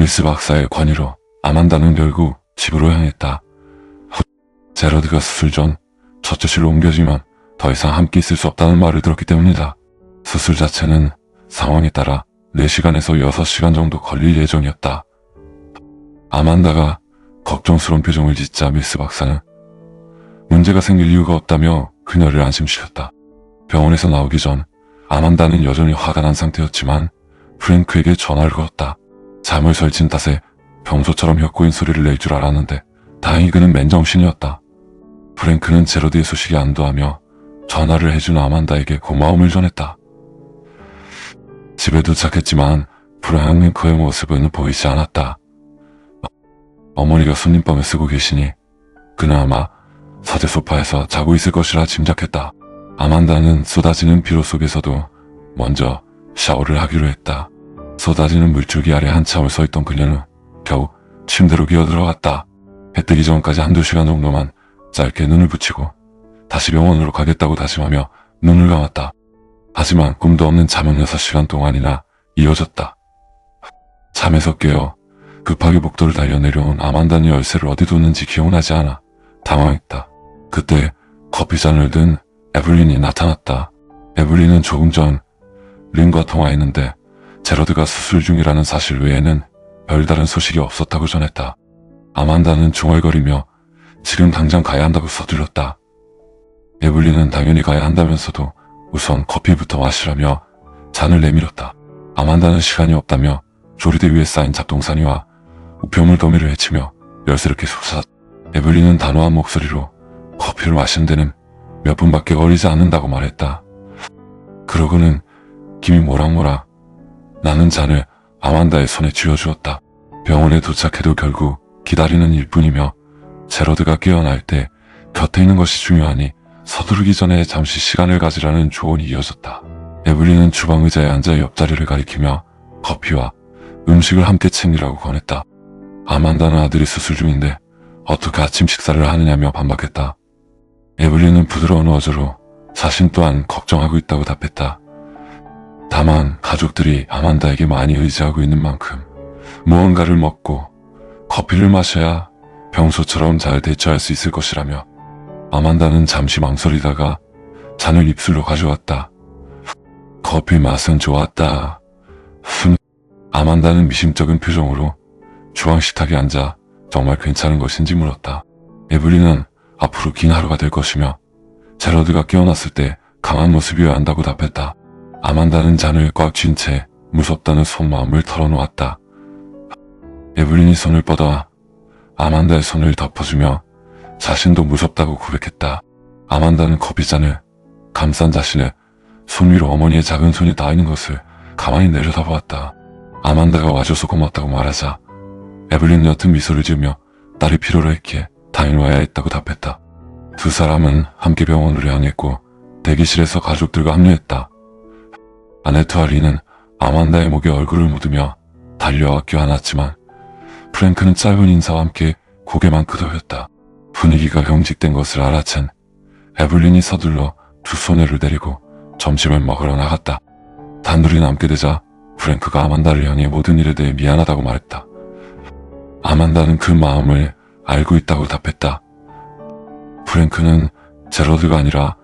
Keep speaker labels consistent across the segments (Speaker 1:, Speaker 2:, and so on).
Speaker 1: 밀스 박사의 권유로 아만다는 결국 집으로 향했다. 제러드가 수술 전 처처실로 옮겨지면 더 이상 함께 있을 수 없다는 말을 들었기 때문이다. 수술 자체는 상황에 따라 4시간에서 6시간 정도 걸릴 예정이었다. 아만다가 걱정스러운 표정을 짓자 밀스 박사는 문제가 생길 이유가 없다며 그녀를 안심시켰다. 병원에서 나오기 전 아만다는 여전히 화가 난 상태였지만 프랭크에게 전화를 걸었다. 잠을 설친 탓에 평소처럼 혀꼬인 소리를 낼 줄 알았는데 다행히 그는 맨정신이었다. 프랭크는 제러드의 소식에 안도하며 전화를 해준 아만다에게 고마움을 전했다. 집에 도착했지만 프랭크의 모습은 보이지 않았다. 어머니가 손님방을 쓰고 계시니 그는 아마 서재 소파에서 자고 있을 것이라 짐작했다. 아만다는 쏟아지는 피로 속에서도 먼저 샤워를 하기로 했다. 쏟아지는 물줄기 아래 한참을 서있던 그녀는 겨우 침대로 기어들어갔다. 해 뜨기 전까지 1~2시간 정도만 짧게 눈을 붙이고 다시 병원으로 가겠다고 다짐하며 눈을 감았다. 하지만 꿈도 없는 잠은 6시간 동안이나 이어졌다. 잠에서 깨어 급하게 복도를 달려 내려온 아만다는 열쇠를 어디 뒀는지 기억나지 않아 당황했다. 그때 커피잔을 든 에블린이 나타났다. 에블린은 조금 전 린과 통화했는데 제러드가 수술 중이라는 사실 외에는 별다른 소식이 없었다고 전했다. 아만다는 중얼거리며 지금 당장 가야 한다고 서둘렀다. 에블린은 당연히 가야 한다면서도 우선 커피부터 마시라며 잔을 내밀었다. 아만다는 시간이 없다며 조리대 위에 쌓인 잡동사니와 우편물 더미를 헤치며 열쇠를 계속 찾았다. 에블린은 단호한 목소리로 커피를 마시는 데는 몇 분밖에 걸리지 않는다고 말했다. 그러고는 김이 모락모락 나는 잔을 아만다의 손에 쥐어주었다. 병원에 도착해도 결국 기다리는 일뿐이며 제러드가 깨어날 때 곁에 있는 것이 중요하니 서두르기 전에 잠시 시간을 가지라는 조언이 이어졌다. 에블린은 주방 의자에 앉아 옆자리를 가리키며 커피와 음식을 함께 챙기라고 권했다. 아만다는 아들이 수술 중인데 어떻게 아침 식사를 하느냐며 반박했다. 에블린은 부드러운 어조로 자신 또한 걱정하고 있다고 답했다. 다만 가족들이 아만다에게 많이 의지하고 있는 만큼 무언가를 먹고 커피를 마셔야 평소처럼 잘 대처할 수 있을 것이라며 아만다는 잠시 망설이다가 잔을 입술로 가져왔다. 커피 맛은 좋았다. 아만다는 미심쩍은 표정으로 주방 식탁에 앉아 정말 괜찮은 것인지 물었다. 에블린은 앞으로 긴 하루가 될 것이며 제러드가 깨어났을 때 강한 모습이어야 한다고 답했다. 아만다는 잔을 꽉 쥔 채 무섭다는 속마음을 털어놓았다. 에블린이 손을 뻗어 아만다의 손을 덮어주며 자신도 무섭다고 고백했다. 아만다는 커피잔을 감싼 자신의 손 위로 어머니의 작은 손이 닿아 있는 것을 가만히 내려다보았다. 아만다가 와줘서 고맙다고 말하자 에블린은 옅은 미소를 지으며 딸이 필요로 했기에 당연히 와야 했다고 답했다. 두 사람은 함께 병원으로 향했고 대기실에서 가족들과 합류했다. 아네트와 린은 아만다의 목에 얼굴을 묻으며 달려와 껴안았지만 프랭크는 짧은 인사와 함께 고개만 끄덕였다. 분위기가 경직된 것을 알아챈 에블린이 서둘러 두 소녀를 데리고 점심을 먹으러 나갔다. 단둘이 남게 되자 프랭크가 아만다를 향해 모든 일에 대해 미안하다고 말했다. 아만다는 그 마음을 알고 있다고 답했다. 프랭크는 제러드가 아니라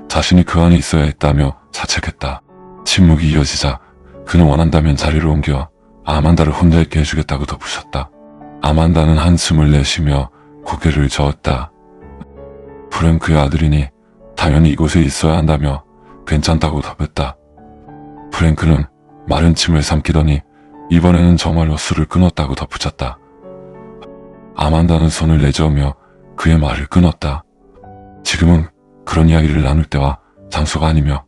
Speaker 1: 자신이 그 안에 있어야 했다며 자책했다. 침묵이 이어지자 그는 원한다면 자리를 옮겨 아만다를 혼자 있게 해주겠다고 덧붙였다. 아만다는 한숨을 내쉬며 고개를 저었다. 프랭크의 아들이니 당연히 이곳에 있어야 한다며 괜찮다고 답했다. 프랭크는 마른 침을 삼키더니 이번에는 정말로 술을 끊었다고 덧붙였다. 아만다는 손을 내저으며 그의 말을 끊었다. 지금은 그런 이야기를 나눌 때와 장소가 아니며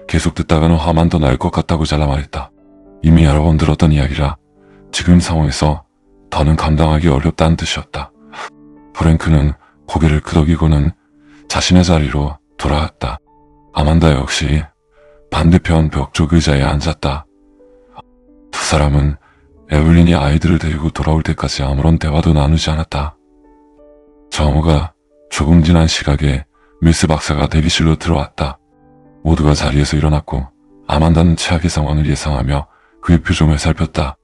Speaker 1: 계속 듣다가는 화만 더 날 것 같다고 잘라 말했다. 이미 여러 번 들었던 이야기라 지금 상황에서 더는 감당하기 어렵다는 뜻이었다. 프랭크는 고개를 끄덕이고는 자신의 자리로 돌아왔다. 아만다 역시 반대편 벽쪽 의자에 앉았다. 두 사람은 에블린이 아이들을 데리고 돌아올 때까지 아무런 대화도 나누지 않았다. 정오가 조금 지난 시각에 밀스 박사가 대기실로 들어왔다. 모두가 자리에서 일어났고 아만다는 최악의 상황을 예상하며 그의 표정을 살폈다.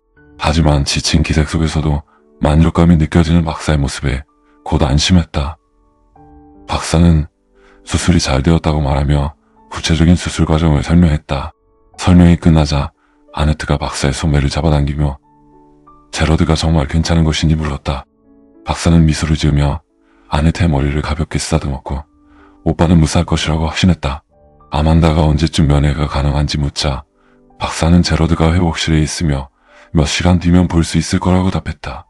Speaker 1: 하지만 지친 기색 속에서도 만족감이 느껴지는 박사의 모습에 곧 안심했다. 박사는 수술이 잘 되었다고 말하며 구체적인 수술 과정을 설명했다. 설명이 끝나자 아네트가 박사의 손매를 잡아당기며 제러드가 정말 괜찮은 것인지 물었다. 박사는 미소를 지으며 아네트의 머리를 가볍게 쓰다듬었고 오빠는 무사할 것이라고 확신했다. 아만다가 언제쯤 면회가 가능한지 묻자 박사는 제러드가 회복실에 있으며 몇 시간 뒤면 볼 수 있을 거라고 답했다.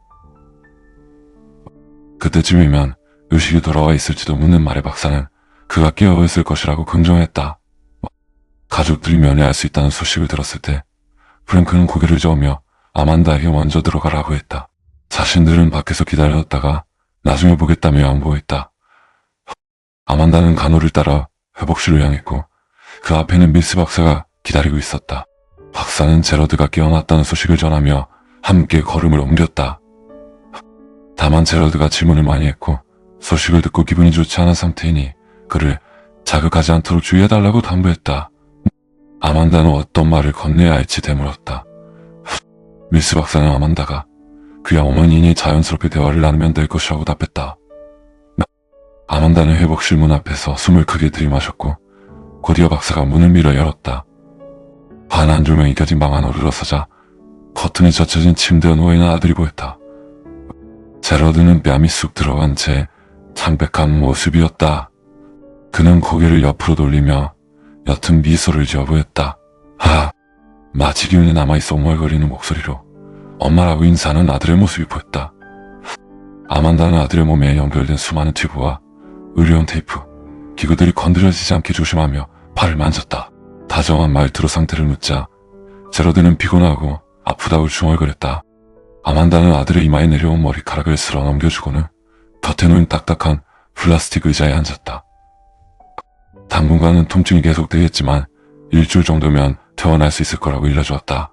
Speaker 1: 그때쯤이면 의식이 돌아와 있을지도 묻는 말에 박사는 그가 깨어 있을 것이라고 긍정했다. 가족들이 면회할 수 있다는 소식을 들었을 때 프랭크는 고개를 저으며 아만다에게 먼저 들어가라고 했다. 자신들은 밖에서 기다렸다가 나중에 보겠다며 양보했다. 아만다는 간호를 따라 회복실을 향했고 그 앞에는 밀스 박사가 기다리고 있었다. 박사는 제러드가 깨어났다는 소식을 전하며 함께 걸음을 옮겼다. 다만 제러드가 질문을 많이 했고 소식을 듣고 기분이 좋지 않은 상태이니 그를 자극하지 않도록 주의해달라고 당부했다. 아만다는 어떤 말을 건네야 할지 되물었다. 밀스 박사는 아만다가 그야 어머니니 자연스럽게 대화를 나누면 될 것이라고 답했다. 아만다는 회복실 문 앞에서 숨을 크게 들이마셨고 곧이어 박사가 문을 밀어 열었다. 환한 조명이 켜진 방 안으로 들어서자 커튼에 젖혀진 침대에 누워있는 아들이 보였다. 제러드는 뺨이 쑥 들어간 채 창백한 모습이었다. 그는 고개를 옆으로 돌리며 옅은 미소를 지어 보였다. 마치 기운이 남아있어 옹얼거리는 목소리로 엄마라고 인사하는 아들의 모습이 보였다. 아만다는 아들의 몸에 연결된 수많은 튜브와 의료용 테이프, 기구들이 건드려지지 않게 조심하며 팔을 만졌다. 다정한 말투로 상태를 묻자 제러드는 피곤하고 아프다고 중얼거렸다. 아만다는 아들의 이마에 내려온 머리카락을 쓸어 넘겨주고는 겉에 놓인 딱딱한 플라스틱 의자에 앉았다. 당분간은 통증이 계속되겠지만 일주일 정도면 퇴원할 수 있을 거라고 일러주었다.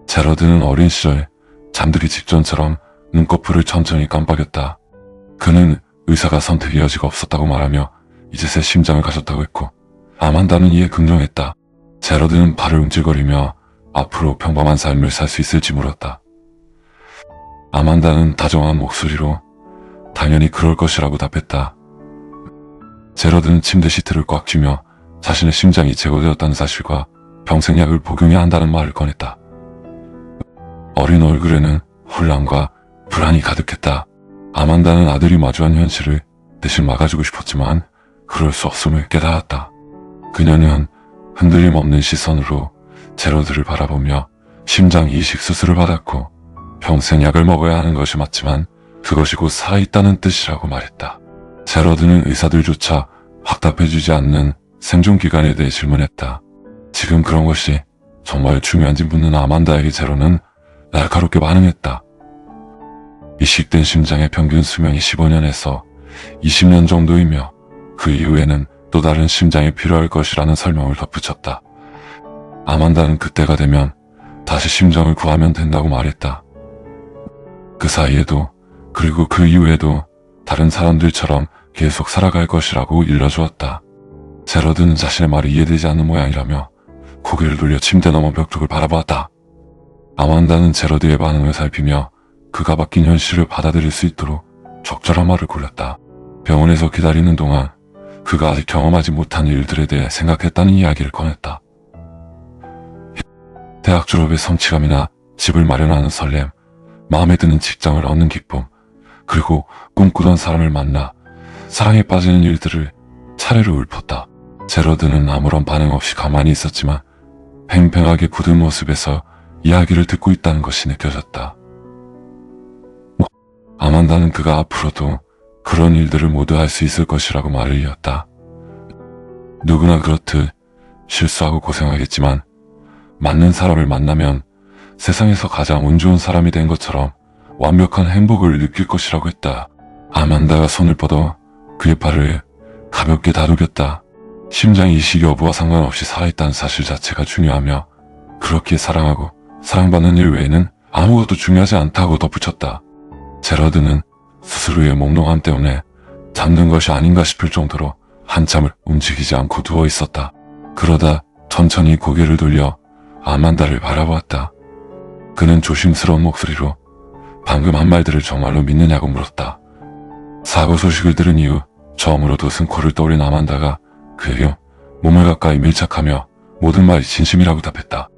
Speaker 1: 제러드는 어린 시절 잠들기 직전처럼 눈꺼풀을 천천히 깜빡였다. 그는 의사가 선택의 여지가 없었다고 말하며 이제 새 심장을 가졌다고 했고 아만다는 이에 긍정했다. 제러드는 발을 움찔거리며 앞으로 평범한 삶을 살 수 있을지 물었다. 아만다는 다정한 목소리로 당연히 그럴 것이라고 답했다. 제러드는 침대 시트를 꽉 쥐며 자신의 심장이 제거되었다는 사실과 평생 약을 복용해야 한다는 말을 꺼냈다. 어린 얼굴에는 혼란과 불안이 가득했다. 아만다는 아들이 마주한 현실을 대신 막아주고 싶었지만 그럴 수 없음을 깨달았다. 그녀는 흔들림 없는 시선으로 제러드를 바라보며 심장 이식 수술을 받았고 평생 약을 먹어야 하는 것이 맞지만 그것이 곧 살아있다는 뜻이라고 말했다. 제러드는 의사들조차 확답해주지 않는 생존기간에 대해 질문했다. 지금 그런 것이 정말 중요한지 묻는 아만다에게 제로는 날카롭게 반응했다. 이식된 심장의 평균 수명이 15년에서 20년 정도이며 그 이후에는 또 다른 심장이 필요할 것이라는 설명을 덧붙였다. 아만다는 그때가 되면 다시 심장을 구하면 된다고 말했다. 그 사이에도 그리고 그 이후에도 다른 사람들처럼 계속 살아갈 것이라고 일러주었다. 제러드는 자신의 말이 이해되지 않는 모양이라며 고개를 돌려 침대 너머 벽 쪽을 바라보았다. 아만다는 제러드의 반응을 살피며 그가 바뀐 현실을 받아들일 수 있도록 적절한 말을 골랐다. 병원에서 기다리는 동안 그가 아직 경험하지 못한 일들에 대해 생각했다는 이야기를 꺼냈다. 대학 졸업의 성취감이나 집을 마련하는 설렘, 마음에 드는 직장을 얻는 기쁨, 그리고 꿈꾸던 사람을 만나 사랑에 빠지는 일들을 차례로 읊었다. 제러드는 아무런 반응 없이 가만히 있었지만 팽팽하게 굳은 모습에서 이야기를 듣고 있다는 것이 느껴졌다. 아만다는 그가 앞으로도 그런 일들을 모두 할 수 있을 것이라고 말을 이었다. 누구나 그렇듯 실수하고 고생하겠지만 맞는 사람을 만나면 세상에서 가장 운 좋은 사람이 된 것처럼 완벽한 행복을 느낄 것이라고 했다. 아만다가 손을 뻗어 그의 팔을 가볍게 다독였다. 심장 이식 여부와 상관없이 살아있다는 사실 자체가 중요하며 그렇게 사랑하고 사랑받는 일 외에는 아무것도 중요하지 않다고 덧붙였다. 제러드는 수술 후의 몽롱함 때문에 잠든 것이 아닌가 싶을 정도로 한참을 움직이지 않고 누워 있었다. 그러다 천천히 고개를 돌려 아만다를 바라보았다. 그는 조심스러운 목소리로 방금 한 말들을 정말로 믿느냐고 물었다. 사고 소식을 들은 이후 처음으로도 승코를 떠올린 아만다가 그에게 몸을 가까이 밀착하며 모든 말이 진심이라고 답했다.